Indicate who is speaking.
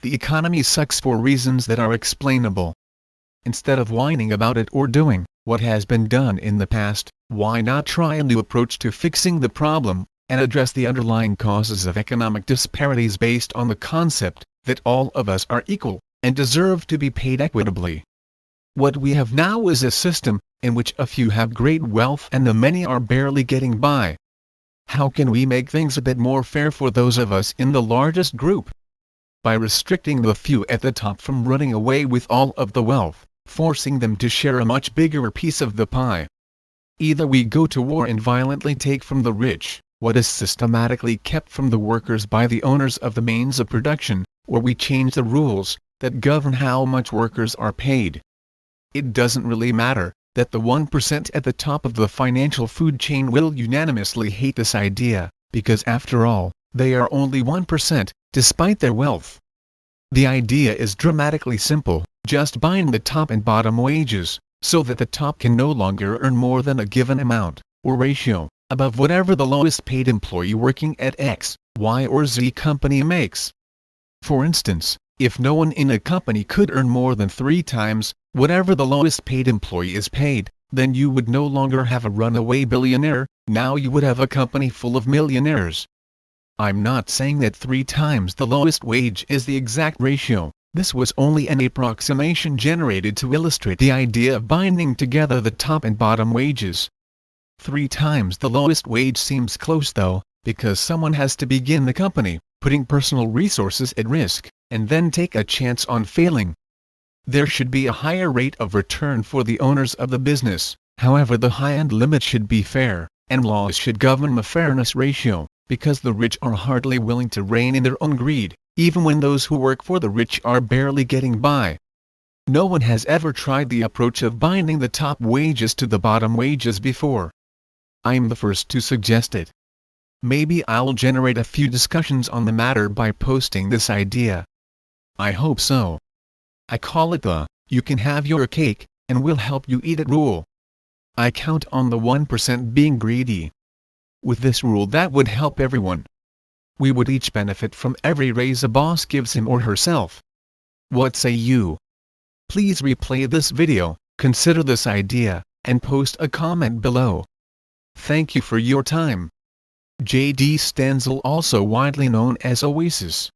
Speaker 1: the economy sucks for reasons that are explainable. Instead of whining about it or doing what has been done in the past, why not try a new approach to fixing the problem, and address the underlying causes of economic disparities based on the concept that all of us are equal and deserve to be paid equitably? What we have now is a system in which a few have great wealth and the many are barely getting by. How can we make things a bit more fair for those of us in the largest group? By restricting the few at the top from running away with all of the wealth, forcing them to share a much bigger piece of the pie. Either we go to war and violently take from the rich what is systematically kept from the workers by the owners of the means of production, or we change the rules that govern how much workers are paid. It doesn't really matter that the 1% at the top of the financial food chain will unanimously hate this idea, because after all, they are only 1%, despite their wealth. The idea is dramatically simple: just bind the top and bottom wages, so that the top can no longer earn more than a given amount, or ratio, above whatever the lowest paid employee working at X, Y or Z company makes. For instance, if no one in a company could earn more than 3 times whatever the lowest paid employee is paid, then you would no longer have a runaway billionaire, now you would have a company full of millionaires. I'm not saying that 3 times the lowest wage is the exact ratio. This was only an approximation generated to illustrate the idea of binding together the top and bottom wages. 3 times the lowest wage seems close though, because someone has to begin the company, putting personal resources at risk, and then take a chance on failing. There should be a higher rate of return for the owners of the business, however the high-end limit should be fair, and laws should govern the fairness ratio, because the rich are hardly willing to rein in their own greed, even when those who work for the rich are barely getting by. No one has ever tried the approach of binding the top wages to the bottom wages before. I'm the first to suggest it. Maybe I'll generate a few discussions on the matter by posting this idea. I hope so. I call it the "you can have your cake, and we'll help you eat it" rule. I count on the 1% being greedy. With this rule that would help everyone. We would each benefit from every raise a boss gives him or herself. What say you? Please replay this video, consider this idea, and post a comment below. Thank you for your time. J.D. Stenzel, also widely known as Oasis.